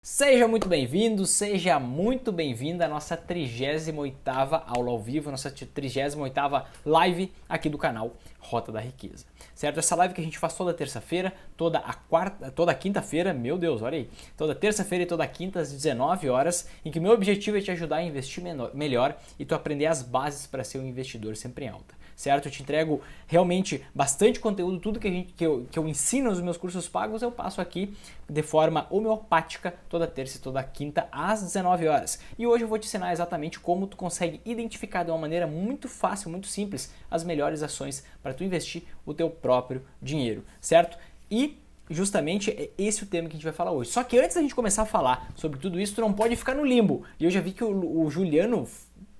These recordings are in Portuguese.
Seja muito bem-vindo, seja muito bem-vinda à nossa 38ª aula ao vivo, nossa 38ª live aqui do canal Rota da Riqueza, certo? Essa live que a gente faz toda terça-feira, toda quinta-feira, meu Deus, olha aí, toda terça-feira e toda quinta às 19 horas, em que o meu objetivo é te ajudar a investir melhor e tu aprender as bases para ser um investidor sempre em alta, certo? Eu te entrego realmente bastante conteúdo, tudo que eu ensino nos meus cursos pagos eu passo aqui de forma homeopática toda terça e toda quinta às 19 horas. E hoje eu vou te ensinar exatamente como tu consegue identificar de uma maneira muito fácil, muito simples, as melhores ações para tu investir o teu próprio dinheiro, certo? E justamente é esse o tema que a gente vai falar hoje. Só que antes da gente começar a falar sobre tudo isso, tu não pode ficar no limbo. E eu já vi que o Juliano,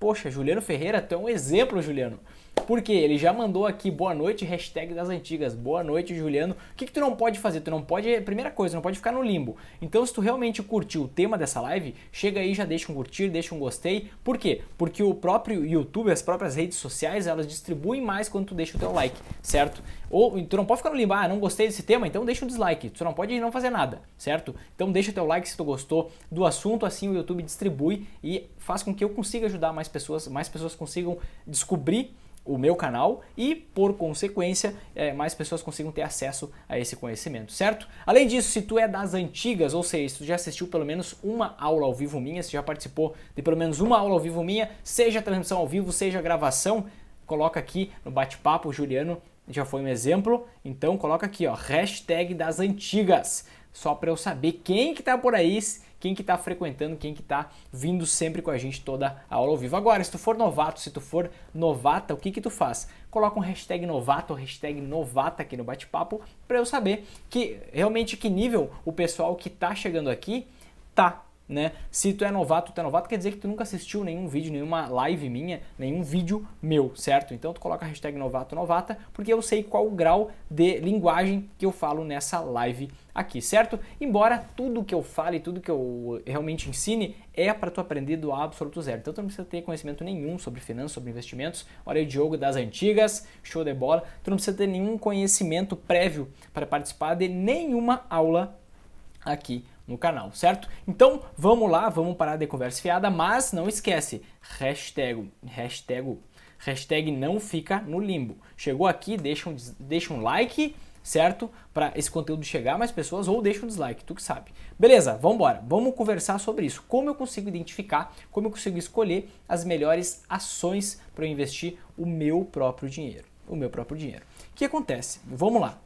poxa, Juliano Ferreira, tu é um exemplo, Juliano. Porque ele já mandou aqui boa noite, hashtag das antigas. Boa noite, Juliano. O que tu não pode fazer? Tu não pode, primeira coisa, não pode ficar no limbo. Então, se tu realmente curtiu o tema dessa live, chega aí, já deixa um curtir, deixa um gostei. Por quê? Porque o próprio YouTube, as próprias redes sociais, elas distribuem mais quando tu deixa o teu like, certo? Ou tu não pode ficar no limbo, não gostei desse tema, então deixa um dislike. Tu não pode não fazer nada, certo? Então deixa o teu like se tu gostou do assunto, assim o YouTube distribui e faz com que eu consiga ajudar mais pessoas consigam descobrir o meu canal e, por consequência, mais pessoas consigam ter acesso a esse conhecimento, certo? Além disso, se tu é das antigas, ou seja, se tu já assistiu pelo menos uma aula ao vivo minha, se já participou de pelo menos uma aula ao vivo minha, seja transmissão ao vivo, seja gravação, coloca aqui no bate-papo, o Juliano já foi um exemplo, então coloca aqui, ó, hashtag das antigas, só para eu saber quem que tá por aí, quem que tá frequentando, quem que tá vindo sempre com a gente toda a aula ao vivo. Agora, se tu for novato, se tu for novata, o que que tu faz? Coloca um hashtag novato ou hashtag novata aqui no bate-papo para eu saber que realmente que nível o pessoal que tá chegando aqui tá, né? Se tu é novato, quer dizer que tu nunca assistiu nenhum vídeo, nenhuma live minha, nenhum vídeo meu, certo? Então tu coloca a hashtag novato, novata, porque eu sei qual o grau de linguagem que eu falo nessa live aqui, certo? Embora tudo que eu fale, tudo que eu realmente ensine é para tu aprender do absoluto zero. Então tu não precisa ter conhecimento nenhum sobre finanças, sobre investimentos. Olha aí, Diogo das antigas, show de bola. Tu não precisa ter nenhum conhecimento prévio para participar de nenhuma aula aqui no canal, certo? Então vamos lá, vamos parar de conversa fiada, mas não esquece, hashtag não fica no limbo. Chegou aqui, deixa um like, certo? Para esse conteúdo chegar a mais pessoas, ou deixa um dislike, tu que sabe. Beleza, vamos embora, vamos conversar sobre isso. Como eu consigo identificar, como eu consigo escolher as melhores ações para eu investir o meu próprio dinheiro. O que acontece? Vamos lá.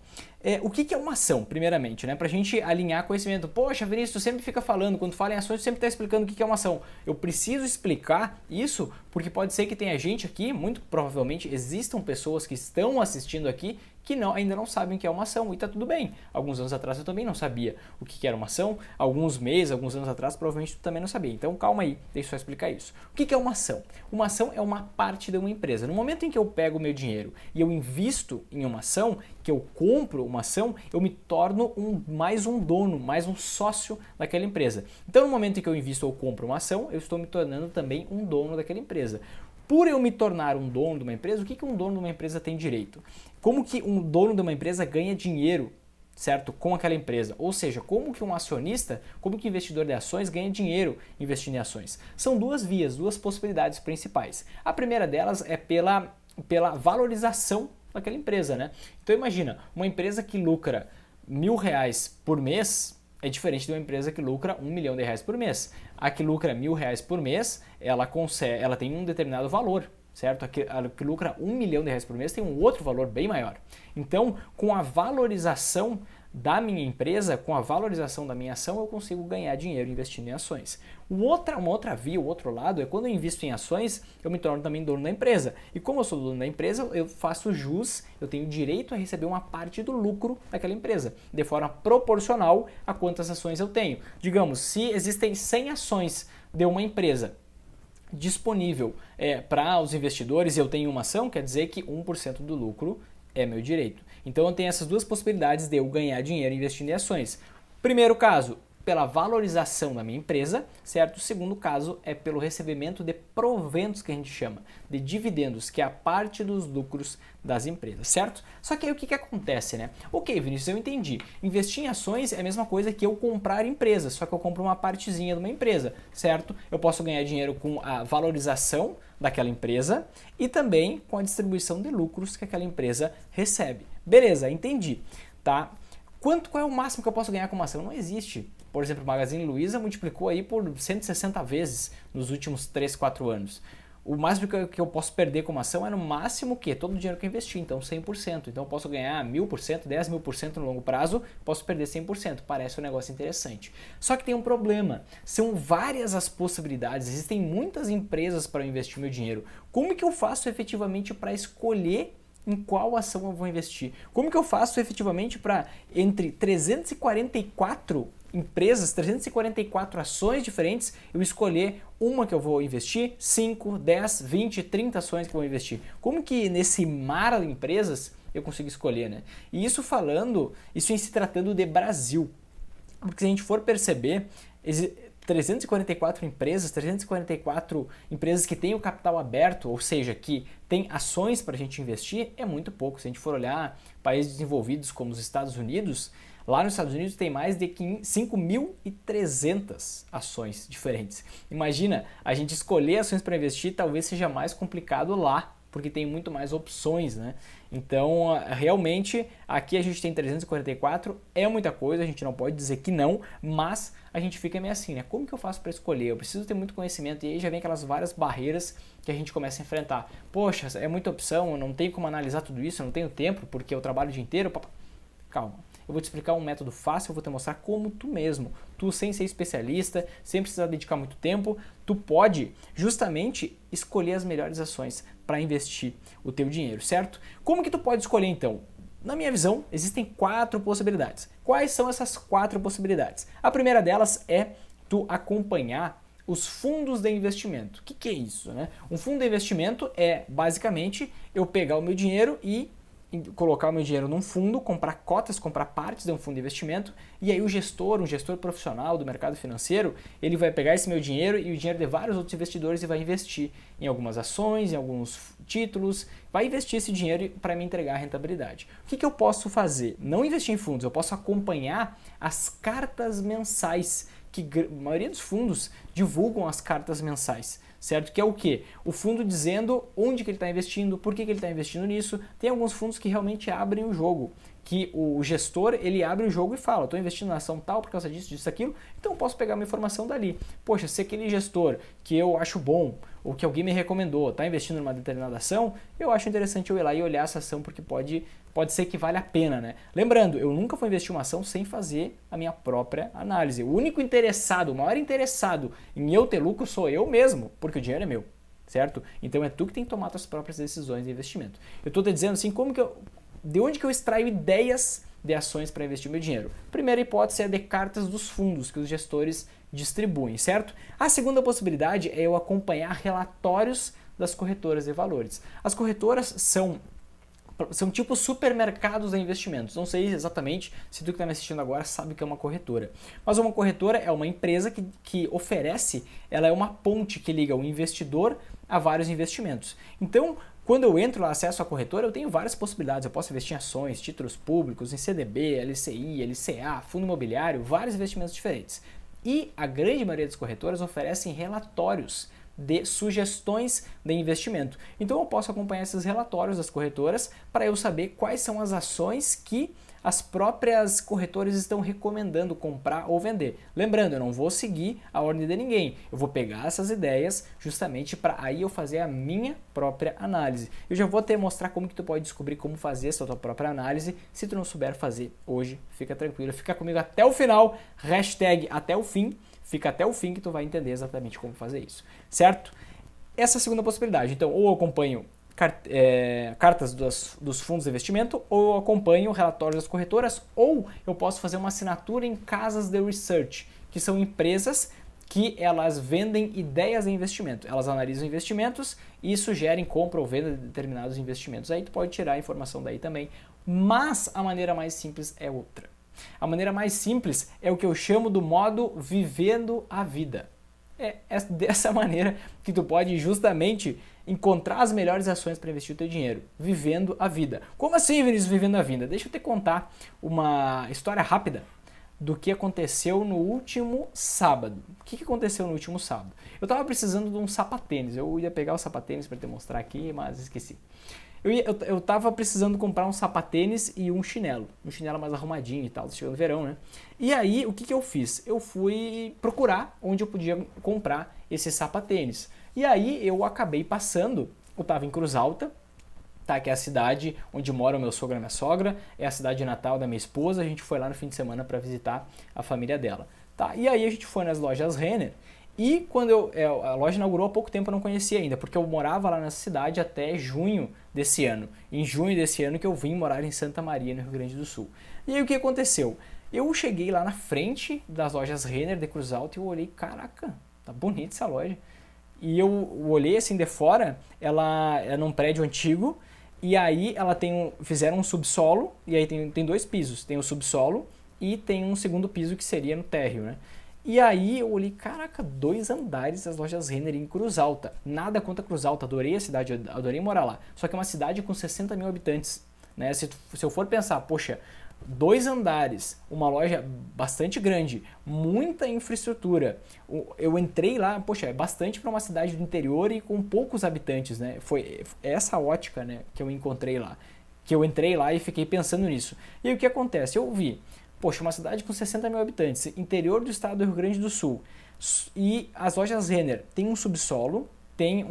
O que é uma ação, primeiramente, né? Pra gente alinhar conhecimento. Poxa, Vinícius, tu sempre fica falando, quando fala em ações, tu sempre está explicando o que é uma ação. Eu preciso explicar isso porque pode ser que tenha gente aqui, muito provavelmente existam pessoas que estão assistindo aqui que ainda não sabem o que é uma ação, e tá tudo bem. Alguns anos atrás eu também não sabia o que era uma ação, alguns meses, alguns anos atrás provavelmente tu também não sabia. Então calma aí, deixa eu só explicar isso. O que é uma ação? Uma ação é uma parte de uma empresa. No momento em que eu pego o meu dinheiro e eu invisto em uma ação, que eu compro uma ação, eu me torno mais um dono, mais um sócio daquela empresa. Então no momento em que eu invisto ou compro uma ação, eu estou me tornando também um dono daquela empresa. Por eu me tornar um dono de uma empresa, o que um dono de uma empresa tem direito? Como que um dono de uma empresa ganha dinheiro, certo, com aquela empresa? Ou seja, como que um acionista, como que um investidor de ações ganha dinheiro investindo em ações? São duas vias, duas possibilidades principais. A primeira delas é pela valorização daquela empresa, né? Então imagina, uma empresa que lucra R$1.000 por mês é diferente de uma empresa que lucra R$1.000.000 por mês. A que lucra R$1.000 por mês, ela tem um determinado valor, certo? A que lucra R$1.000.000 por mês tem um outro valor bem maior. Então, com a valorização da minha empresa, com a valorização da minha ação, eu consigo ganhar dinheiro investindo em ações. Uma outra via, o outro lado, é quando eu invisto em ações, eu me torno também dono da empresa. E como eu sou dono da empresa, eu faço jus, eu tenho direito a receber uma parte do lucro daquela empresa, de forma proporcional a quantas ações eu tenho. Digamos, se existem 100 ações de uma empresa disponível para os investidores e eu tenho uma ação, quer dizer que 1% do lucro é meu direito. Então eu tenho essas duas possibilidades de eu ganhar dinheiro investindo em ações. Primeiro caso, pela valorização da minha empresa, certo? O segundo caso é pelo recebimento de proventos, que a gente chama, de dividendos, que é a parte dos lucros das empresas, certo? Só que aí o que acontece, né? Ok, Vinícius, eu entendi. Investir em ações é a mesma coisa que eu comprar empresas, só que eu compro uma partezinha de uma empresa, certo? Eu posso ganhar dinheiro com a valorização daquela empresa e também com a distribuição de lucros que aquela empresa recebe. Beleza, entendi, tá? Qual é o máximo que eu posso ganhar com uma ação? Não existe. Por exemplo, o Magazine Luiza multiplicou aí por 160 vezes nos últimos 3, 4 anos. O máximo que eu posso perder com uma ação é no máximo o quê? Todo o dinheiro que eu investi, então 100%. Então eu posso ganhar 1000%, 10.000% no longo prazo, posso perder 100%. Parece um negócio interessante. Só que tem um problema. São várias as possibilidades, existem muitas empresas para eu investir meu dinheiro. Como que eu faço efetivamente para escolher em qual ação eu vou investir? Como que eu faço efetivamente para, entre 344 empresas, 344 ações diferentes, eu escolher uma que eu vou investir, 5, 10, 20, 30 ações que eu vou investir? Como que nesse mar de empresas eu consigo escolher, né? E isso em se tratando de Brasil. Porque se a gente for perceber, 344 empresas que têm o capital aberto, ou seja, que tem ações para a gente investir, é muito pouco. Se a gente for olhar países desenvolvidos como os Estados Unidos, lá nos Estados Unidos tem mais de 5.300 ações diferentes. Imagina, a gente escolher ações para investir talvez seja mais complicado lá, porque tem muito mais opções, né? Então, realmente, aqui a gente tem 344, é muita coisa, a gente não pode dizer que não, mas a gente fica meio assim, né? Como que eu faço para escolher? Eu preciso ter muito conhecimento e aí já vem aquelas várias barreiras que a gente começa a enfrentar. Poxa, é muita opção, eu não tenho como analisar tudo isso, eu não tenho tempo porque eu trabalho o dia inteiro. Calma. Eu vou te explicar um método fácil, eu vou te mostrar como tu mesmo, tu sem ser especialista, sem precisar dedicar muito tempo, tu pode justamente escolher as melhores ações para investir o teu dinheiro, certo? Como que tu pode escolher então? Na minha visão, existem 4 possibilidades. Quais são essas 4 possibilidades? A primeira delas é tu acompanhar os fundos de investimento. O que é isso, né? Um fundo de investimento é basicamente eu pegar o meu dinheiro e colocar o meu dinheiro num fundo, comprar cotas, comprar partes de um fundo de investimento, e aí um gestor profissional do mercado financeiro, ele vai pegar esse meu dinheiro e o dinheiro de vários outros investidores e vai investir em algumas ações, em alguns títulos, vai investir esse dinheiro para me entregar a rentabilidade. O que eu posso fazer? Não investir em fundos, eu posso acompanhar as cartas mensais, que a maioria dos fundos divulgam as cartas mensais, certo? Que é o quê? O fundo dizendo onde que ele está investindo, por que ele está investindo nisso. Tem alguns fundos que realmente abrem o jogo, que o gestor, ele abre o jogo e fala, estou investindo na ação tal por causa disso, disso, aquilo, então eu posso pegar uma informação dali. Poxa, se aquele gestor que eu acho bom, ou que alguém me recomendou, está investindo numa determinada ação, eu acho interessante eu ir lá e olhar essa ação, porque pode ser que vale a pena, né? Lembrando, eu nunca vou investir uma ação sem fazer a minha própria análise. O único interessado, o maior interessado em eu ter lucro sou eu mesmo, porque o dinheiro é meu, certo? Então é tu que tem que tomar suas próprias decisões de investimento. Eu estou te dizendo assim, de onde que eu extraio ideias de ações para investir meu dinheiro? Primeira hipótese é de cartas dos fundos que os gestores distribuem, certo? A segunda possibilidade é eu acompanhar relatórios das corretoras de valores. As corretoras são tipo supermercados de investimentos. Não sei exatamente se tu que está me assistindo agora sabe o que é uma corretora. Mas uma corretora é uma empresa que oferece, ela é uma ponte que liga o investidor a vários investimentos. Então, quando eu entro lá, acesso à corretora, eu tenho várias possibilidades. Eu posso investir em ações, títulos públicos, em CDB, LCI, LCA, fundo imobiliário, vários investimentos diferentes. E a grande maioria das corretoras oferecem relatórios de sugestões de investimento. Então eu posso acompanhar esses relatórios das corretoras para eu saber quais são as ações que as próprias corretoras estão recomendando comprar ou vender. Lembrando, eu não vou seguir a ordem de ninguém. Eu vou pegar essas ideias justamente para aí eu fazer a minha própria análise. Eu já vou te mostrar como que tu pode descobrir como fazer essa tua própria análise. Se tu não souber fazer hoje, fica tranquilo. Fica comigo até o final, hashtag até o fim. Fica até o fim que tu vai entender exatamente como fazer isso, certo? Essa é a segunda possibilidade. Então, ou eu acompanho cartas dos fundos de investimento, ou eu acompanho relatórios das corretoras, ou eu posso fazer uma assinatura em casas de research, que são empresas que elas vendem ideias de investimento. Elas analisam investimentos e sugerem compra ou venda de determinados investimentos. Aí tu pode tirar a informação daí também, mas a maneira mais simples é outra. A maneira mais simples é o que eu chamo do modo vivendo a vida. É dessa maneira que tu pode justamente encontrar as melhores ações para investir o teu dinheiro, vivendo a vida. Como assim, Vinícius, vivendo a vida? Deixa eu te contar uma história rápida do que aconteceu no último sábado. O que aconteceu no último sábado? Eu estava precisando de um sapatênis. Eu ia pegar o sapatênis para te mostrar aqui, mas esqueci. Eu tava precisando comprar um sapatênis e um chinelo mais arrumadinho e tal, chegando o verão, né? E aí, o que eu fiz? Eu fui procurar onde eu podia comprar esse sapatênis. E aí, eu acabei passando, eu tava em Cruz Alta, tá? Que é a cidade onde mora o meu sogro e a minha sogra, é a cidade natal da minha esposa, a gente foi lá no fim de semana para visitar a família dela, tá? E aí, a gente foi nas lojas Renner. E quando a loja inaugurou há pouco tempo, eu não conhecia ainda, porque eu morava lá nessa cidade até junho desse ano. Em junho desse ano que eu vim morar em Santa Maria, no Rio Grande do Sul. E aí o que aconteceu? Eu cheguei lá na frente das lojas Renner de Cruz Alta e eu olhei, caraca, tá bonita essa loja. E eu olhei assim de fora, ela é num prédio antigo, e aí ela fizeram um subsolo, e aí tem dois pisos, tem o subsolo e tem um segundo piso que seria no térreo, né? E aí eu olhei, caraca, 2 andares das lojas Renner em Cruz Alta. Nada contra Cruz Alta, adorei a cidade, adorei morar lá. Só que é uma cidade com 60 mil habitantes, né? Se eu for pensar, poxa, 2 andares, uma loja bastante grande, muita infraestrutura. Eu entrei lá, poxa, é bastante para uma cidade do interior e com poucos habitantes, né? Foi essa ótica, né, que eu encontrei lá. Que eu entrei lá e fiquei pensando nisso. E aí o que acontece? Eu vi, poxa, uma cidade com 60 mil habitantes, interior do estado do Rio Grande do Sul, e as lojas Renner tem um subsolo, tem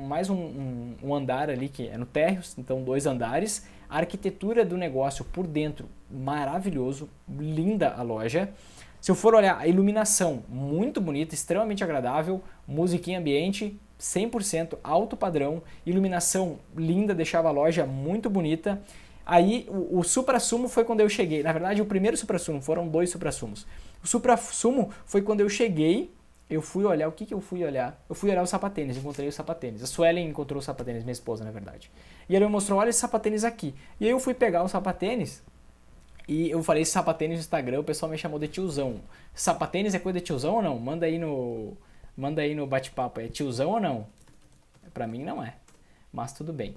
mais um andar ali que é no térreo, então 2 andares, a arquitetura do negócio por dentro, maravilhoso, linda a loja. Se eu for olhar a iluminação, muito bonita, extremamente agradável, musiquinha ambiente, 100% alto padrão, iluminação linda, deixava a loja muito bonita. Aí o suprassumo foi quando eu cheguei. Na verdade, o primeiro suprassumo, foram 2 suprassumos. O suprassumo foi quando eu cheguei, eu fui olhar, o que eu fui olhar? Eu fui olhar o sapatênis, encontrei o sapatênis. A Suelen encontrou o sapatênis, minha esposa, na verdade. E ela me mostrou, olha esse sapatênis aqui. E aí eu fui pegar o sapatênis, e eu falei esse sapatênis no Instagram, o pessoal me chamou de tiozão. Sapatênis é coisa de tiozão ou não? Manda aí no bate-papo, é tiozão ou não? Pra mim não é, mas tudo bem.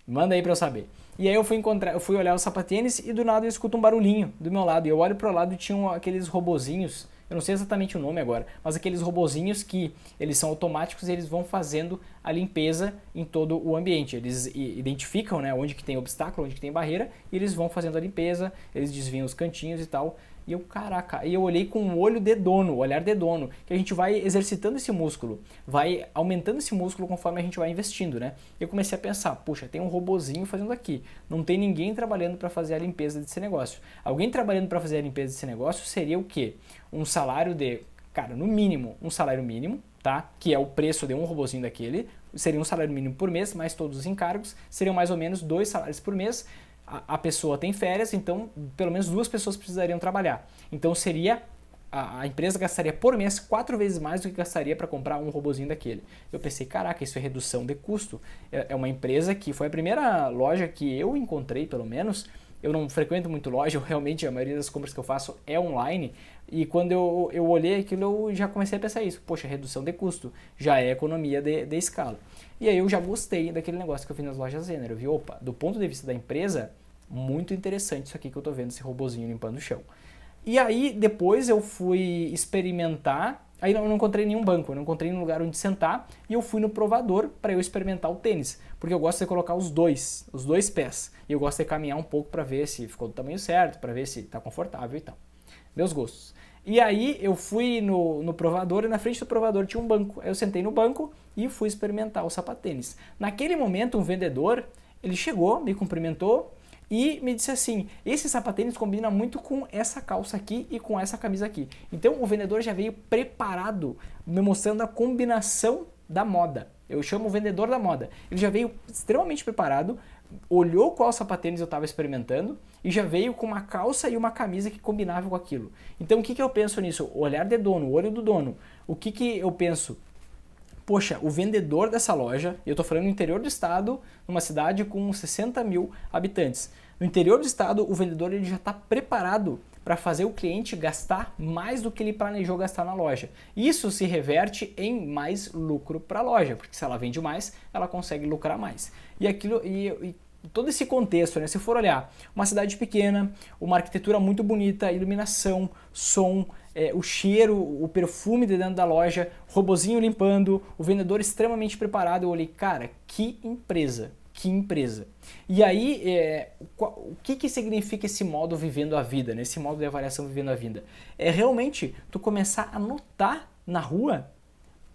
Manda aí pra eu saber. E aí eu fui olhar o sapatênis e do nada eu escuto um barulhinho do meu lado. E eu olho pro lado e tinham aqueles robozinhos, eu não sei exatamente o nome agora, mas aqueles robozinhos que eles são automáticos e eles vão fazendo a limpeza em todo o ambiente. Eles identificam, né, onde que tem obstáculo, onde que tem barreira, e eles vão fazendo a limpeza, eles desviam os cantinhos e tal. E eu, caraca, aí eu olhei com o olho de dono, o olhar de dono, que a gente vai exercitando esse músculo, vai aumentando esse músculo conforme a gente vai investindo, né? Eu comecei a pensar, puxa, tem um robozinho fazendo aqui, não tem ninguém trabalhando para fazer a limpeza desse negócio. Alguém trabalhando para fazer a limpeza desse negócio seria o quê? Um salário de, cara, no mínimo, um salário mínimo, tá? Que é o preço de um robozinho daquele, seria um salário mínimo por mês, mais todos os encargos, seriam mais ou menos 2 salários por mês. A pessoa tem férias, então pelo menos 2 pessoas precisariam trabalhar. Então seria, a empresa gastaria por mês 4 vezes mais do que gastaria para comprar um robozinho daquele. Eu pensei, caraca, isso é redução de custo. É uma empresa que foi a primeira loja que eu encontrei, pelo menos. Eu não frequento muito loja, realmente a maioria das compras que eu faço é online. E quando eu olhei aquilo, eu já comecei a pensar isso. Poxa, redução de custo, já é economia de escala. E aí eu já gostei daquele negócio que eu vi nas lojas Renner. Eu vi, opa, do ponto de vista da empresa, muito interessante isso aqui que eu tô vendo, esse robozinho limpando o chão. E aí depois eu fui experimentar, aí eu não encontrei nenhum banco, eu não encontrei nenhum lugar onde sentar, e eu fui no provador para eu experimentar o tênis, porque eu gosto de colocar os dois pés, e eu gosto de caminhar um pouco para ver se ficou do tamanho certo, para ver se tá confortável e tal. Meus gostos. E aí eu fui no provador e na frente do provador tinha um banco. Aí eu sentei no banco e fui experimentar o sapatênis. Naquele momento um vendedor, ele chegou, me cumprimentou e me disse assim, esse sapatênis combina muito com essa calça aqui e com essa camisa aqui. Então o vendedor já veio preparado, me mostrando a combinação da moda. Eu chamo o vendedor da moda. Ele já veio extremamente preparado, olhou qual sapatênis eu estava experimentando e já veio com uma calça e uma camisa que combinavam com aquilo. Então o que eu penso nisso? O olhar de dono, o olho do dono. O que eu penso? Poxa, o vendedor dessa loja, eu estou falando no interior do estado, numa cidade com 60 mil habitantes. No interior do estado, o vendedor ele já está preparado para fazer o cliente gastar mais do que ele planejou gastar na loja. Isso se reverte em mais lucro para a loja, porque se ela vende mais, ela consegue lucrar mais. E todo esse contexto, né? Se for olhar uma cidade pequena, uma arquitetura muito bonita, iluminação, som, o cheiro, o perfume de dentro da loja, robozinho limpando, o vendedor extremamente preparado, eu olhei, cara, que empresa. Que empresa. E aí, o que significa esse modo vivendo a vida, né? Esse modo de avaliação vivendo a vida? É realmente tu começar a notar na rua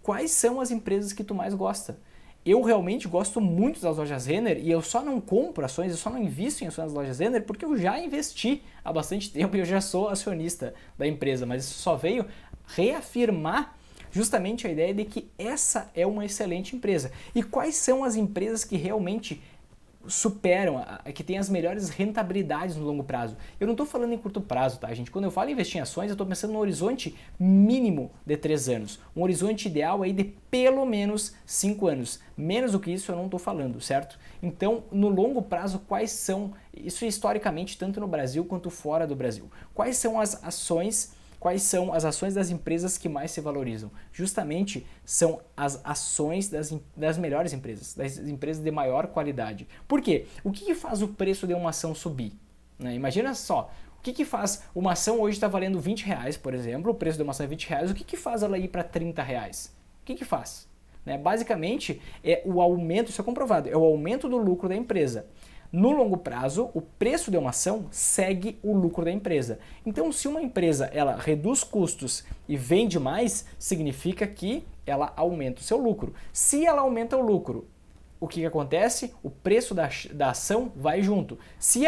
quais são as empresas que tu mais gosta. Eu realmente gosto muito das lojas Renner e eu só não compro ações, eu só não invisto em ações das lojas Renner porque eu já investi há bastante tempo e eu já sou acionista da empresa, mas isso só veio reafirmar justamente a ideia de que essa é uma excelente empresa. E quais são as empresas que realmente superam, que têm as melhores rentabilidades no longo prazo? Eu não estou falando em curto prazo, tá, gente? Quando eu falo em investir em ações, eu estou pensando no horizonte mínimo de 3 anos. Um horizonte ideal aí de pelo menos 5 anos. Menos do que isso eu não estou falando, certo? Então, no longo prazo, quais são, isso historicamente, tanto no Brasil quanto fora do Brasil, quais são as ações das empresas que mais se valorizam? Justamente são as ações das melhores empresas, das empresas de maior qualidade. Por quê? O que faz o preço de uma ação subir? Né? Imagina só, o que faz uma ação hoje está valendo R$20, por exemplo, o preço de uma ação é R$20, o que faz ela ir para R$30? O que faz? Né? Basicamente, é o aumento, isso é comprovado, é o aumento do lucro da empresa. No longo prazo, o preço de uma ação segue o lucro da empresa. Então, se uma empresa ela reduz custos e vende mais, significa que ela aumenta o seu lucro. Se ela aumenta o lucro, o que acontece? O preço da ação vai junto. Se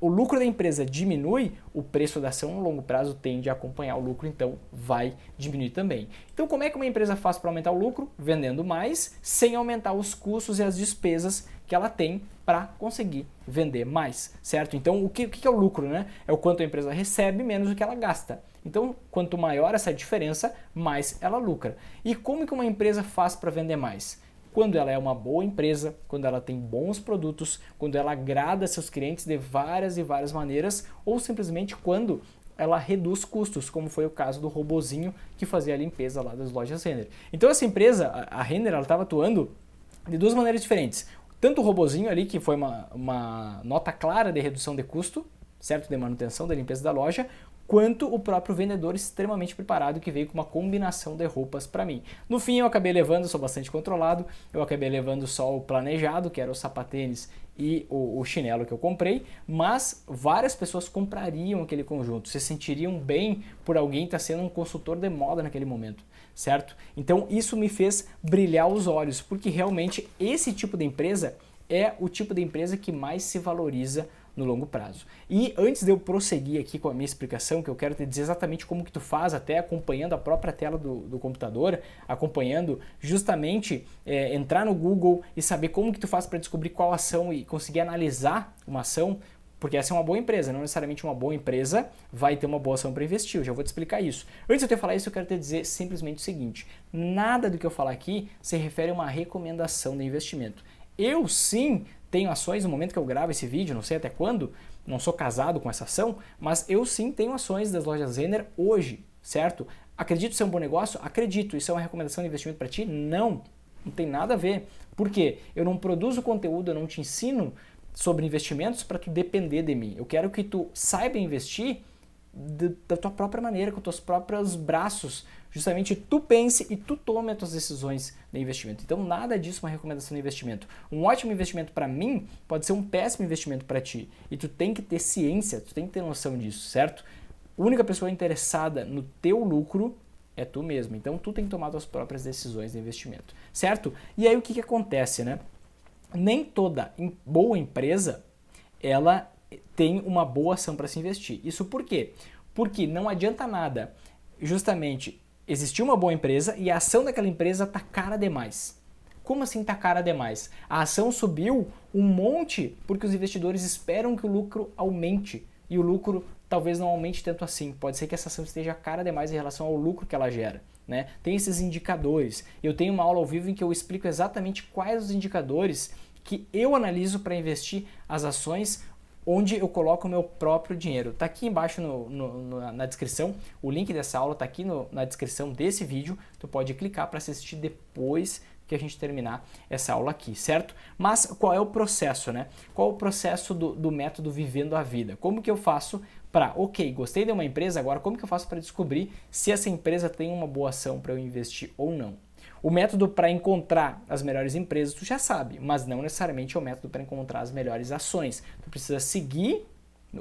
o lucro da empresa diminui, o preço da ação no longo prazo tende a acompanhar o lucro, então vai diminuir também. Então, como é que uma empresa faz para aumentar o lucro? Vendendo mais, sem aumentar os custos e as despesas que ela tem para conseguir vender mais, certo? Então, o que é o lucro, né? É o quanto a empresa recebe menos do que ela gasta. Então, quanto maior essa diferença, mais ela lucra. E como que uma empresa faz para vender mais? Quando ela é uma boa empresa, quando ela tem bons produtos, quando ela agrada seus clientes de várias e várias maneiras, ou simplesmente quando ela reduz custos, como foi o caso do robozinho que fazia a limpeza lá das lojas Renner. Então essa empresa, a Renner, ela estava atuando de duas maneiras diferentes. Tanto o robozinho ali, que foi uma nota clara de redução de custo, certo, de manutenção da limpeza da loja, quanto o próprio vendedor extremamente preparado que veio com uma combinação de roupas para mim. No fim eu acabei levando, sou bastante controlado, eu acabei levando só o planejado, que era o sapatênis e o chinelo que eu comprei, mas várias pessoas comprariam aquele conjunto, se sentiriam bem por alguém estar sendo um consultor de moda naquele momento, certo? Então isso me fez brilhar os olhos, porque realmente esse tipo de empresa é o tipo de empresa que mais se valoriza no longo prazo. E antes de eu prosseguir aqui com a minha explicação, que eu quero te dizer exatamente como que tu faz, até acompanhando a própria tela do computador, acompanhando justamente entrar no Google e saber como que tu faz para descobrir qual ação e conseguir analisar uma ação, porque essa é uma boa empresa, não necessariamente uma boa empresa vai ter uma boa ação para investir, eu já vou te explicar isso. Antes de eu te falar isso, eu quero te dizer simplesmente o seguinte, nada do que eu falar aqui se refere a uma recomendação de investimento. Eu sim tenho ações no momento que eu gravo esse vídeo, não sei até quando, não sou casado com essa ação, mas eu sim tenho ações das lojas Renner hoje, certo? Acredito ser um bom negócio? Acredito. Isso é uma recomendação de investimento para ti? Não tem nada a ver. Por quê? Eu não produzo conteúdo, eu não te ensino sobre investimentos para tu depender de mim. Eu quero que tu saiba investir da tua própria maneira, com os teus próprios braços, justamente tu pense e tu tome as tuas decisões de investimento. Então nada disso é uma recomendação de investimento. Um ótimo investimento para mim pode ser um péssimo investimento para ti. E tu tem que ter ciência, tu tem que ter noção disso, certo? A única pessoa interessada no teu lucro é tu mesmo. Então tu tem que tomar tuas próprias decisões de investimento, certo? E aí o que acontece, né? Nem toda boa empresa, ela tem uma boa ação para se investir. Isso por quê? Porque não adianta nada justamente existir uma boa empresa e a ação daquela empresa está cara demais. Como assim está cara demais? A ação subiu um monte porque os investidores esperam que o lucro aumente e o lucro talvez não aumente tanto assim. Pode ser que essa ação esteja cara demais em relação ao lucro que ela gera, né? Tem esses indicadores. Eu tenho uma aula ao vivo em que eu explico exatamente quais os indicadores que eu analiso para investir as ações onde eu coloco o meu próprio dinheiro. Tá aqui embaixo na descrição, o link dessa aula tá aqui na descrição desse vídeo, tu pode clicar para assistir depois que a gente terminar essa aula aqui, certo? Mas qual é o processo, né? Qual é o processo do método Vivendo a Vida? Como que eu faço para, ok, gostei de uma empresa, agora como que eu faço para descobrir se essa empresa tem uma boa ação para eu investir ou não? O método para encontrar as melhores empresas tu já sabe, mas não necessariamente é o método para encontrar as melhores ações. Tu precisa seguir,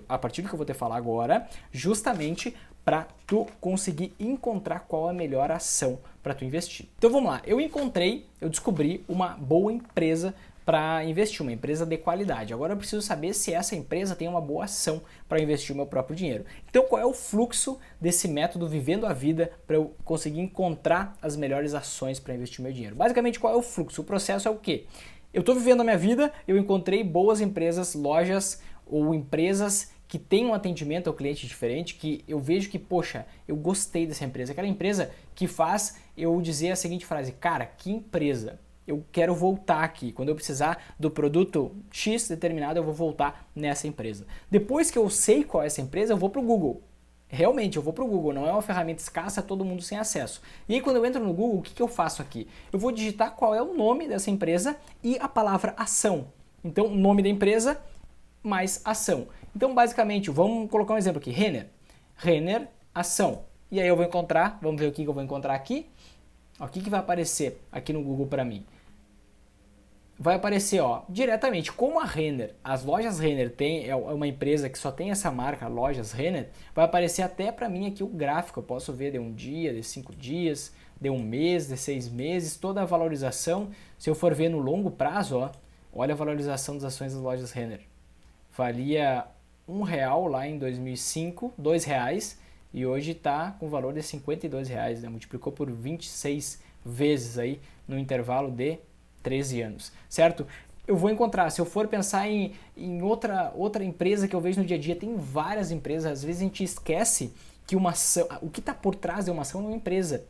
a partir do que eu vou te falar agora, justamente para tu conseguir encontrar qual é a melhor ação para tu investir. Então vamos lá, eu descobri uma boa empresa para investir, uma empresa de qualidade. Agora eu preciso saber se essa empresa tem uma boa ação para investir o meu próprio dinheiro. Então qual é o fluxo desse método Vivendo a Vida para eu conseguir encontrar as melhores ações para investir o meu dinheiro? Basicamente qual é o fluxo? O processo é o quê? Eu estou vivendo a minha vida, eu encontrei boas empresas, lojas ou empresas que tem um atendimento ao cliente diferente, que eu vejo que, poxa, eu gostei dessa empresa. Aquela empresa que faz eu dizer a seguinte frase: cara, que empresa, eu quero voltar aqui. Quando eu precisar do produto X determinado, eu vou voltar nessa empresa. Depois que eu sei qual é essa empresa, eu vou para o Google. Realmente, eu vou para o Google, não é uma ferramenta escassa, todo mundo sem acesso. E aí quando eu entro no Google, o que eu faço aqui? Eu vou digitar qual é o nome dessa empresa e a palavra ação. Então, nome da empresa mais ação. Então, basicamente, vamos colocar um exemplo aqui, Renner. Renner, ação. E aí eu vou encontrar, vamos ver o que eu vou encontrar aqui. O que vai aparecer aqui no Google para mim? Vai aparecer, ó, diretamente, como a Renner, as lojas Renner é uma empresa que só tem essa marca, lojas Renner, vai aparecer até para mim aqui o gráfico. Eu posso ver de um dia, de 5 dias, de um mês, de 6 meses, toda a valorização. Se eu for ver no longo prazo, ó, olha a valorização das ações das lojas Renner. Valia R$1 lá em 2005, R$2, e hoje está com o valor de R$52, né? Multiplicou por 26 vezes aí no intervalo de 13 anos, certo? Eu vou encontrar, se eu for pensar em outra empresa que eu vejo no dia a dia, tem várias empresas, às vezes a gente esquece que uma ação, o que está por trás de uma ação é uma empresa.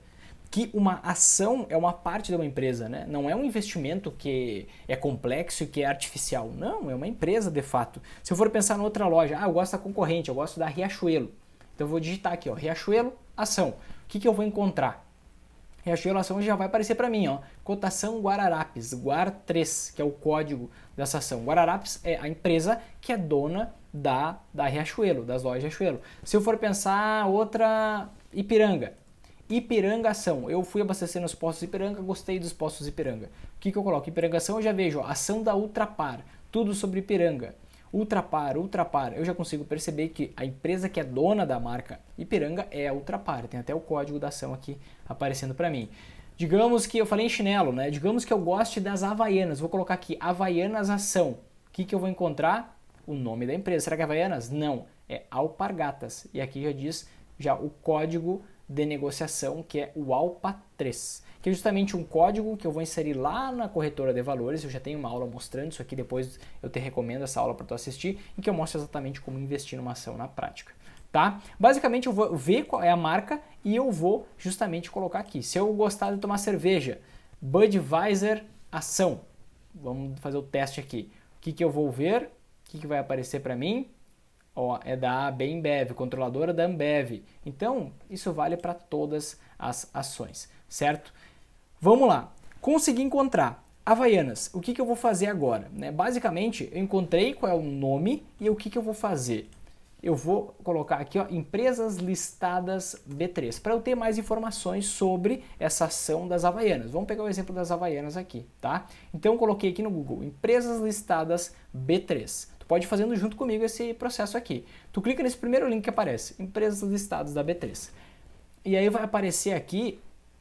Que uma ação é uma parte de uma empresa, né? Não é um investimento que é complexo e que é artificial. Não, é uma empresa de fato. Se eu for pensar em outra loja, eu gosto da concorrente, eu gosto da Riachuelo. Então eu vou digitar aqui, ó, Riachuelo, ação. O que eu vou encontrar? Riachuelo, ação já vai aparecer para mim, ó. Cotação Guararapes, GUAR3, que é o código dessa ação. Guararapes é a empresa que é dona da Riachuelo, das lojas Riachuelo. Se eu for pensar outra, Ipiranga. Ipiranga ação, eu fui abastecer nos postos Ipiranga, gostei dos postos Ipiranga. O que eu coloco? Ipiranga ação, eu já vejo, ó, ação da Ultrapar, tudo sobre Ipiranga. Ultrapar, eu já consigo perceber que a empresa que é dona da marca Ipiranga é a Ultrapar, tem até o código da ação aqui aparecendo para mim. Digamos que eu falei em chinelo, né? Digamos que eu goste das Havaianas, vou colocar aqui Havaianas ação. O que eu vou encontrar? O nome da empresa. Será que é Havaianas? Não, é Alpargatas. E aqui já diz já o código de negociação, que é o ALPA3, que é justamente um código que eu vou inserir lá na corretora de valores. Eu já tenho uma aula mostrando isso aqui, depois eu te recomendo essa aula para tu assistir, em que eu mostro exatamente como investir numa ação na prática, tá? Basicamente eu vou ver qual é a marca e eu vou justamente colocar aqui. Se eu gostar de tomar cerveja, Budweiser ação, vamos fazer o teste aqui. O que eu vou ver? O que vai aparecer para mim? Ó, é da AB InBev, controladora da Ambev. Então, isso vale para todas as ações, certo? Vamos lá. Consegui encontrar Havaianas. O que eu vou fazer agora? Né? Basicamente, eu encontrei qual é o nome e o que eu vou fazer. Eu vou colocar aqui, ó, empresas listadas B3, para eu ter mais informações sobre essa ação das Havaianas. Vamos pegar o exemplo das Havaianas aqui, tá? Então, eu coloquei aqui no Google, empresas listadas B3. Pode ir fazendo junto comigo esse processo aqui. Tu clica nesse primeiro link que aparece, empresas listadas da B3. E aí vai aparecer aqui,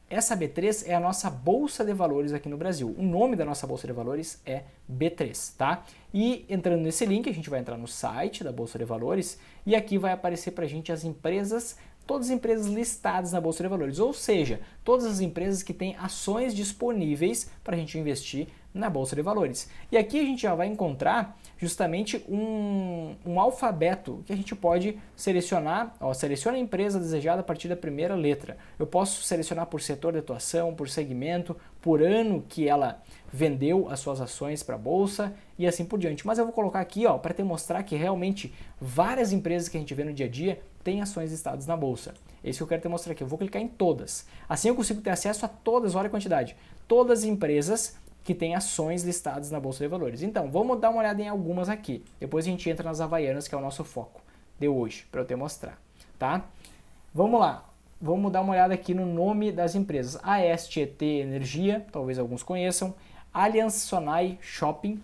essa B3 é a nossa bolsa de valores aqui no Brasil. O nome da nossa bolsa de valores é B3, tá? E entrando nesse link, a gente vai entrar no site da bolsa de valores e aqui vai aparecer pra gente as empresas, todas as empresas listadas na bolsa de valores, ou seja, todas as empresas que têm ações disponíveis para a gente investir na Bolsa de Valores. E aqui a gente já vai encontrar justamente um alfabeto que a gente pode selecionar, seleciona a empresa desejada a partir da primeira letra. Eu posso selecionar por setor de atuação, por segmento, por ano que ela vendeu as suas ações para a Bolsa e assim por diante. Mas eu vou colocar aqui para te mostrar que realmente várias empresas que a gente vê no dia a dia têm ações listadas na Bolsa. É isso que eu quero te mostrar aqui. Eu vou clicar em todas. Assim eu consigo ter acesso a todas, olha a quantidade. Todas as empresas que têm ações listadas na Bolsa de Valores. Então, vamos dar uma olhada em algumas aqui. Depois a gente entra nas Havaianas, que é o nosso foco de hoje, para eu te mostrar, tá? Vamos lá. Vamos dar uma olhada aqui no nome das empresas. ASTET Energia, talvez alguns conheçam. Allianz Sonai Shopping. O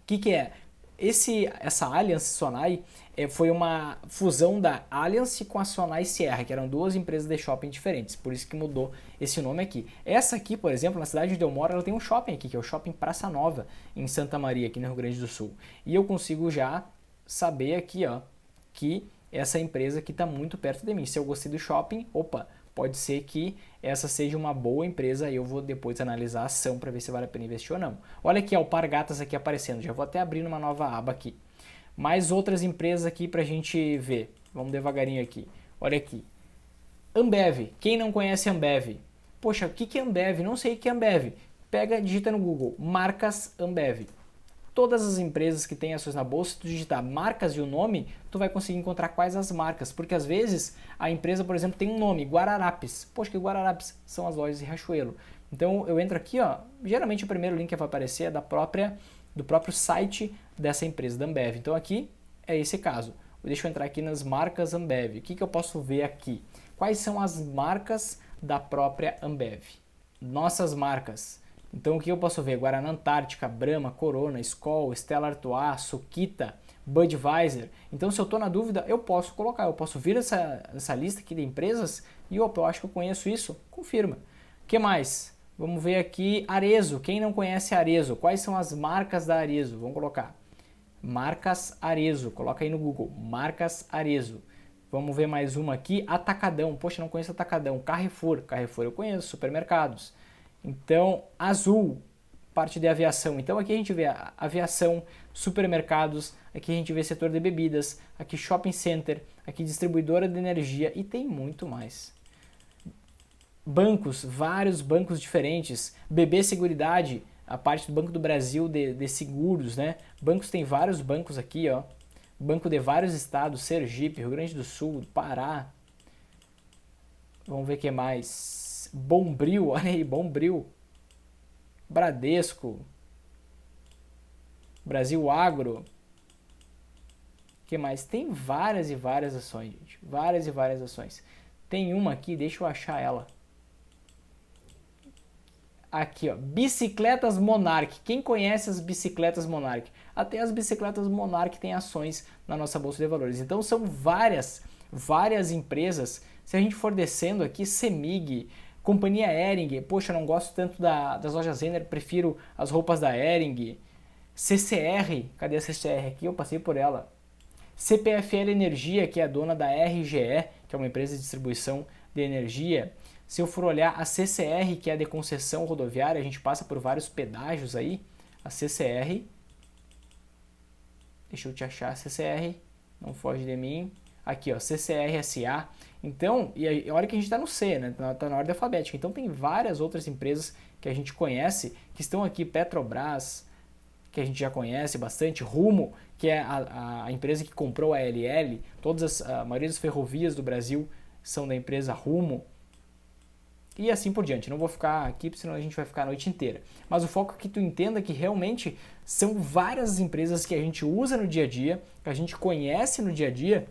que é? Essa Allianz Sonai foi uma fusão da Allianz com a Sonai Sierra, que eram duas empresas de shopping diferentes, por isso que mudou esse nome aqui. Essa aqui, por exemplo, na cidade onde eu moro, ela tem um shopping aqui, que é o Shopping Praça Nova, em Santa Maria, aqui no Rio Grande do Sul. E eu consigo já saber aqui, que essa empresa aqui está muito perto de mim. Se eu gostei do shopping, pode ser que essa seja uma boa empresa e eu vou depois analisar a ação para ver se vale a pena investir ou não. Olha aqui, o Alpargatas aqui aparecendo, já vou até abrir uma nova aba aqui. Mais outras empresas aqui para a gente ver, vamos devagarinho aqui. Olha aqui, Ambev, quem não conhece Ambev? Poxa, o que é Ambev? Não sei o que é Ambev. Pega, digita no Google, marcas Ambev. Todas as empresas que têm ações na bolsa, se tu digitar marcas e o nome, tu vai conseguir encontrar quais as marcas, porque às vezes a empresa, por exemplo, tem um nome, Guararapes. Poxa, que Guararapes são as lojas de Riachuelo. Então eu entro aqui, geralmente o primeiro link que vai aparecer é do próprio site dessa empresa da Ambev. Então aqui é esse caso. Deixa eu entrar aqui nas marcas Ambev. O que eu posso ver aqui? Quais são as marcas da própria Ambev? Nossas marcas. Então o que eu posso ver? Guaraná Antártica, Brahma, Corona, Skol, Stella Artois, Suquita, Budweiser. Então se eu estou na dúvida, eu posso colocar, eu posso vir essa lista aqui de empresas e eu acho que eu conheço isso, confirma. O que mais? Vamos ver aqui Arezzo. Quem não conhece Arezzo? Quais são as marcas da Arezzo? Vamos colocar. Marcas Arezzo. Coloca aí no Google. Marcas Arezzo. Vamos ver mais uma aqui. Atacadão. Poxa, não conheço Atacadão. Carrefour. Carrefour eu conheço. Supermercados. Então, Azul. Parte de aviação. Então aqui a gente vê a aviação, supermercados. Aqui a gente vê setor de bebidas. Aqui shopping center. Aqui distribuidora de energia. E tem muito mais. Bancos, vários bancos diferentes, BB Seguridade, a parte do Banco do Brasil de seguros, né? Bancos, tem vários bancos aqui, banco de vários estados, Sergipe, Rio Grande do Sul, Pará. Vamos ver o que mais. Bombril, olha aí, Bombril. Bradesco. Brasil Agro. O que mais? Tem várias e várias ações, gente. Várias e várias ações. Tem uma aqui, deixa eu achar ela. Aqui, Bicicletas Monarch. Quem conhece as bicicletas Monarch? Até as bicicletas Monarch têm ações na nossa Bolsa de Valores. Então são várias empresas. Se a gente for descendo aqui, Semig, Companhia Hering. Poxa, eu não gosto tanto das lojas Renner, prefiro as roupas da Hering. CCR, cadê a CCR aqui? Eu passei por ela. CPFL Energia, que é a dona da RGE, que é uma empresa de distribuição de energia. Se eu for olhar a CCR, que é a de concessão rodoviária, a gente passa por vários pedágios aí. A CCR. Deixa eu te achar, CCR. Não foge de mim. Aqui, CCR SA. Então, e olha que a gente está no C, né? Está na ordem alfabética. Então tem várias outras empresas que a gente conhece, que estão aqui. Petrobras, que a gente já conhece bastante. Rumo, que é a empresa que comprou a LL. A maioria das ferrovias do Brasil são da empresa Rumo. E assim por diante. Não vou ficar aqui, senão a gente vai ficar a noite inteira. Mas o foco é que tu entenda que realmente são várias empresas que a gente usa no dia a dia, que a gente conhece no dia a dia,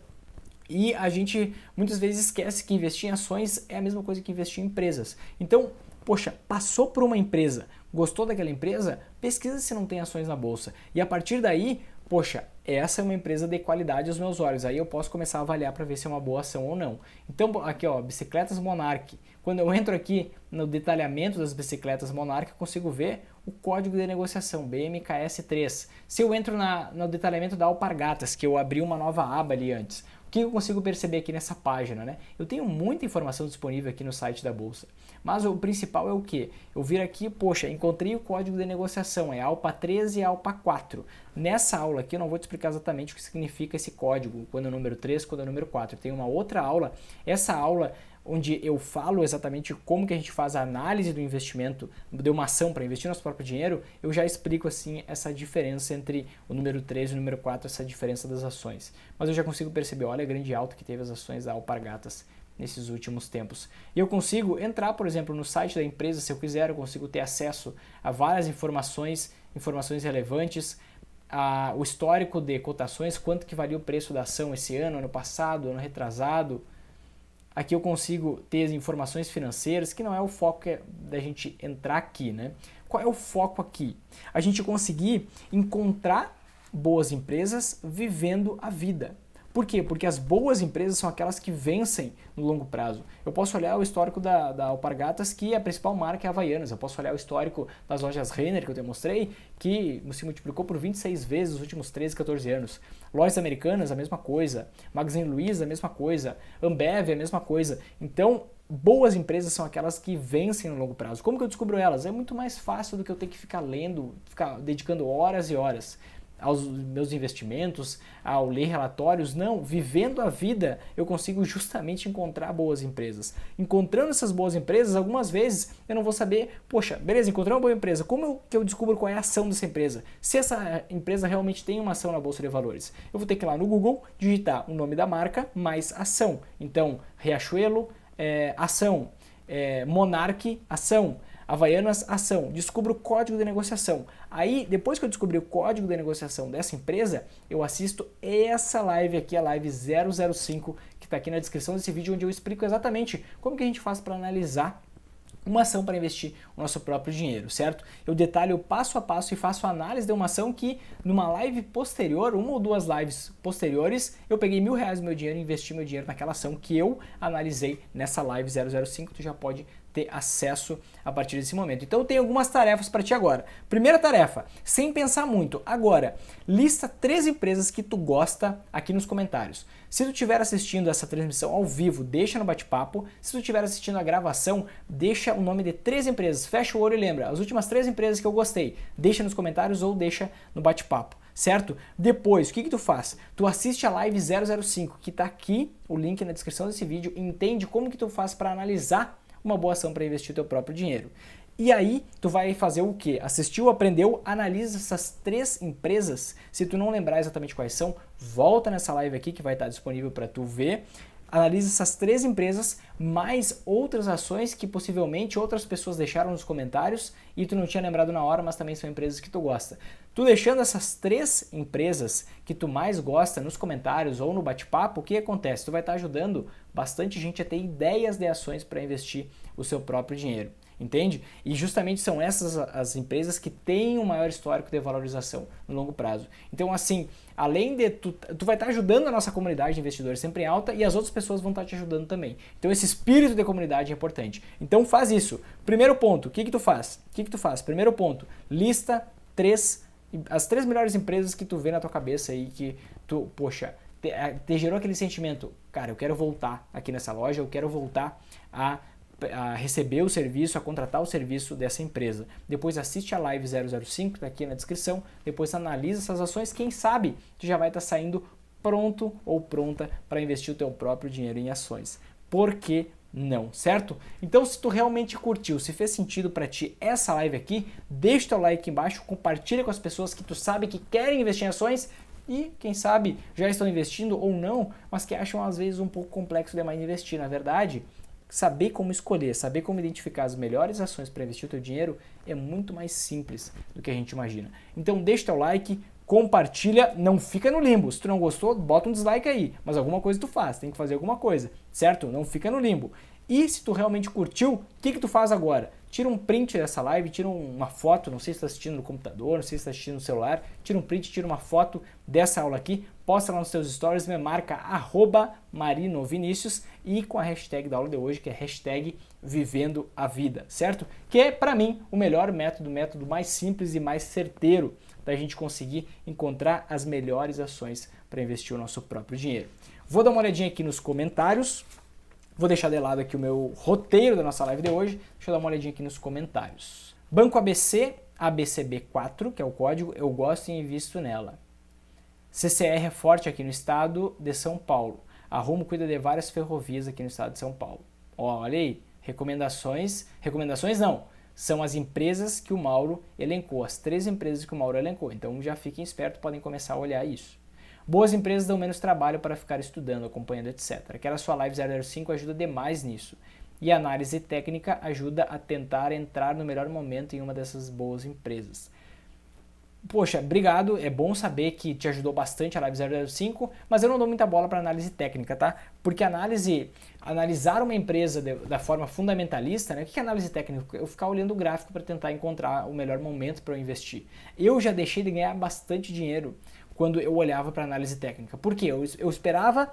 e a gente muitas vezes esquece que investir em ações é a mesma coisa que investir em empresas. Então, poxa, passou por uma empresa, gostou daquela empresa, pesquisa se não tem ações na bolsa. E a partir daí, poxa, essa é uma empresa de qualidade aos meus olhos. Aí eu posso começar a avaliar para ver se é uma boa ação ou não. Então, aqui, Bicicletas Monarch. Quando eu entro aqui no detalhamento das bicicletas Monarch, eu consigo ver o código de negociação, BMKS3. Se eu entro no detalhamento da Alpargatas, que eu abri uma nova aba ali antes, que eu consigo perceber aqui nessa página, né? Eu tenho muita informação disponível aqui no site da Bolsa, mas o principal é o quê? Eu vir aqui, poxa, encontrei o código de negociação, é ALPA 13 e ALPA 4. Nessa aula aqui eu não vou te explicar exatamente o que significa esse código, quando é o número 3, quando é o número 4. Tem uma outra aula, essa aula onde eu falo exatamente como que a gente faz a análise do investimento, de uma ação para investir nosso próprio dinheiro, eu já explico assim essa diferença entre o número 3 e o número 4, essa diferença das ações. Mas eu já consigo perceber, olha a grande alta que teve as ações da Alpargatas nesses últimos tempos. E eu consigo entrar, por exemplo, no site da empresa, se eu quiser, eu consigo ter acesso a várias informações relevantes, o histórico de cotações, quanto que valia o preço da ação esse ano, ano passado, ano retrasado. Aqui eu consigo ter as informações financeiras, que não é o foco da gente entrar aqui, né? Qual é o foco aqui? A gente conseguir encontrar boas empresas vivendo a vida. Por quê? Porque as boas empresas são aquelas que vencem no longo prazo. Eu posso olhar o histórico da Alpargatas, que a principal marca é a Havaianas. Eu posso olhar o histórico das lojas Renner, que eu te mostrei, que se multiplicou por 26 vezes nos últimos 13, 14 anos. Lojas Americanas, a mesma coisa. Magazine Luiza, a mesma coisa. Ambev, a mesma coisa. Então, boas empresas são aquelas que vencem no longo prazo. Como que eu descubro elas? É muito mais fácil do que eu ter que ficar lendo, ficar dedicando horas e horas aos meus investimentos, ao ler relatórios. Não, vivendo a vida eu consigo justamente encontrar boas empresas. Encontrando essas boas empresas, algumas vezes eu não vou saber, poxa, beleza, encontrei uma boa empresa, como que eu descubro qual é a ação dessa empresa? Se essa empresa realmente tem uma ação na Bolsa de Valores, eu vou ter que ir lá no Google, digitar o nome da marca mais ação. Então, Riachuelo, ação, Monark, ação, Havaianas, ação, descubro o código de negociação. Aí, depois que eu descobri o código de negociação dessa empresa, eu assisto essa live aqui, a live 005, que está aqui na descrição desse vídeo, onde eu explico exatamente como que a gente faz para analisar uma ação para investir o nosso próprio dinheiro, certo? Eu detalho passo a passo e faço a análise de uma ação que, numa live posterior, uma ou duas lives posteriores, eu peguei R$1.000 do meu dinheiro e investi meu dinheiro naquela ação que eu analisei nessa live 005, tu já pode ter acesso a partir desse momento. Então eu tenho algumas tarefas para ti agora. Primeira tarefa, sem pensar muito, agora, lista 3 empresas que tu gosta aqui nos comentários. Se tu estiver assistindo essa transmissão ao vivo, deixa no bate-papo. Se tu estiver assistindo a gravação, deixa o nome de 3 empresas. Fecha o olho e lembra, as últimas 3 empresas que eu gostei. Deixa nos comentários ou deixa no bate-papo, certo? Depois, o que tu faz? Tu assiste a live 005, que está aqui, o link na descrição desse vídeo, e entende como que tu faz para analisar uma boa ação para investir o teu próprio dinheiro. E aí, tu vai fazer o quê? Assistiu, aprendeu, analisa essas 3 empresas. Se tu não lembrar exatamente quais são, volta nessa live aqui que vai estar disponível para tu ver. Analisa essas 3 empresas, mais outras ações que possivelmente outras pessoas deixaram nos comentários e tu não tinha lembrado na hora, mas também são empresas que tu gosta. Tu deixando essas 3 empresas que tu mais gosta nos comentários ou no bate-papo, o que acontece? Tu vai estar ajudando bastante gente a ter ideias de ações para investir o seu próprio dinheiro. Entende? E justamente são essas as empresas que têm um maior histórico de valorização no longo prazo. Então, assim, além de tu vai estar ajudando a nossa comunidade de investidores sempre em alta e as outras pessoas vão estar te ajudando também. Então, esse espírito de comunidade é importante. Então, faz isso. Primeiro ponto, o que tu faz? Primeiro ponto, lista as 3 melhores empresas que tu vê na tua cabeça aí que tu, poxa, te gerou aquele sentimento, cara, eu quero voltar aqui nessa loja, eu quero voltar a receber o serviço, a contratar o serviço dessa empresa. Depois assiste a live 005, tá aqui na descrição, depois analisa essas ações, quem sabe tu já vai estar saindo pronto ou pronta para investir o teu próprio dinheiro em ações. Por que não, certo? Então, se tu realmente curtiu, se fez sentido para ti essa live aqui, deixa o teu like aqui embaixo, compartilha com as pessoas que tu sabe que querem investir em ações e, quem sabe, já estão investindo ou não, mas que acham às vezes um pouco complexo demais investir. Na verdade, saber como escolher, saber como identificar as melhores ações para investir o teu dinheiro é muito mais simples do que a gente imagina. Então deixa teu like, compartilha, não fica no limbo. Se tu não gostou, bota um dislike aí, mas alguma coisa tu faz, tem que fazer alguma coisa, certo? Não fica no limbo. E se tu realmente curtiu, o que tu faz agora? Tira um print dessa live, tira uma foto, não sei se está assistindo no computador, não sei se está assistindo no celular, tira um print, tira uma foto dessa aula aqui, posta lá nos teus stories, me marca @marinovinicius e com a hashtag da aula de hoje, que é hashtag vivendo a vida, certo? Que é, para mim, o melhor método, o método mais simples e mais certeiro da gente conseguir encontrar as melhores ações para investir o nosso próprio dinheiro. Vou dar uma olhadinha aqui nos comentários. Vou deixar de lado aqui o meu roteiro da nossa live de hoje. Deixa eu dar uma olhadinha aqui nos comentários. Banco ABC, ABCB4, que é o código, eu gosto e invisto nela. CCR é forte aqui no estado de São Paulo. A Rumo cuida de várias ferrovias aqui no estado de São Paulo. Ó, olha aí, recomendações não, são as empresas que o Mauro elencou, as 3 empresas que o Mauro elencou. Então já fiquem espertos, podem começar a olhar isso. Boas empresas dão menos trabalho para ficar estudando, acompanhando, etc. Aquela sua live 005 ajuda demais nisso. E a análise técnica ajuda a tentar entrar no melhor momento em uma dessas boas empresas. Poxa, obrigado, é bom saber que te ajudou bastante a Live 005, mas eu não dou muita bola para análise técnica, tá? Porque analisar uma empresa da forma fundamentalista, né? O que é análise técnica? Eu ficar olhando o gráfico para tentar encontrar o melhor momento para eu investir. Eu já deixei de ganhar bastante dinheiro quando eu olhava para análise técnica. Por quê? Eu esperava,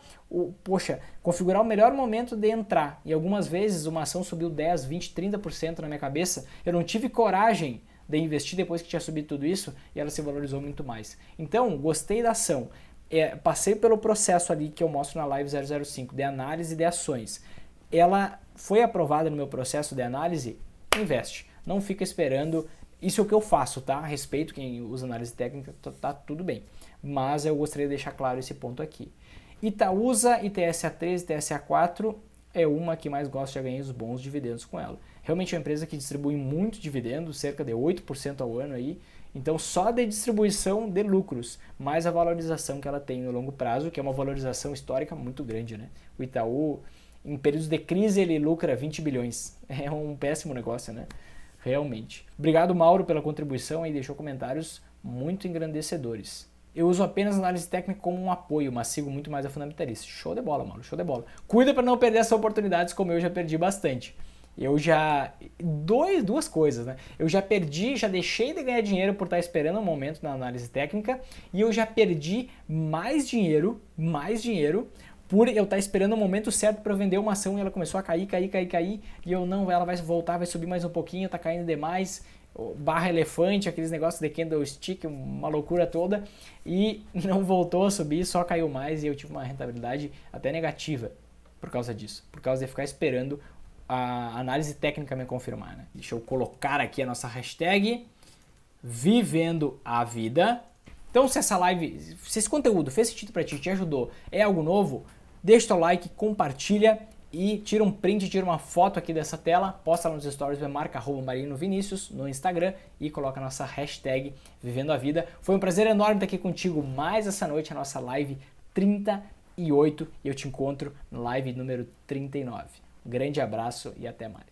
configurar o melhor momento de entrar. E algumas vezes uma ação subiu 10, 20, 30% na minha cabeça. Eu não tive coragem de investir depois que tinha subido tudo isso e ela se valorizou muito mais. Então, gostei da ação. Passei pelo processo ali que eu mostro na Live 005 de análise de ações. Ela foi aprovada no meu processo de análise, investe. Não fica esperando. Isso é o que eu faço, tá? Respeito quem usa análise técnica, tá tudo bem. Mas eu gostaria de deixar claro esse ponto aqui. Itaúsa, ITSA3, ITSA4 é uma que mais gosto, já ganhei os bons dividendos com ela. Realmente é uma empresa que distribui muito dividendo, cerca de 8% ao ano aí. Então só de distribuição de lucros, mais a valorização que ela tem no longo prazo, que é uma valorização histórica muito grande, né? O Itaú, em períodos de crise, ele lucra 20 bilhões. É um péssimo negócio, né? Realmente. Obrigado, Mauro, pela contribuição e deixou comentários muito engrandecedores. Eu uso apenas análise técnica como um apoio, mas sigo muito mais a fundamentalista. Show de bola, Mauro, show de bola. Cuida para não perder essas oportunidades, como eu já perdi bastante. Duas coisas, né? Eu já deixei de ganhar dinheiro por estar esperando um momento na análise técnica, e eu já perdi mais dinheiro por eu estar esperando o momento certo para vender uma ação e ela começou a cair, e eu não, ela vai voltar, vai subir mais um pouquinho, tá caindo demais, barra elefante, aqueles negócios de candlestick, uma loucura toda, e não voltou a subir, só caiu mais, e eu tive uma rentabilidade até negativa por causa disso, por causa de ficar esperando a análise técnica me confirmar, né? Deixa eu colocar aqui a nossa hashtag Vivendo a Vida. Então, se essa live, se esse conteúdo fez sentido para ti, te ajudou, é algo novo, deixa o teu like, compartilha e tira um print, tira uma foto aqui dessa tela, posta lá nos stories, marca @marinovinicius no Instagram e coloca a nossa hashtag Vivendo a Vida. Foi um prazer enorme estar aqui contigo mais essa noite, a nossa live 38, e eu te encontro na live número 39. Um grande abraço e até mais.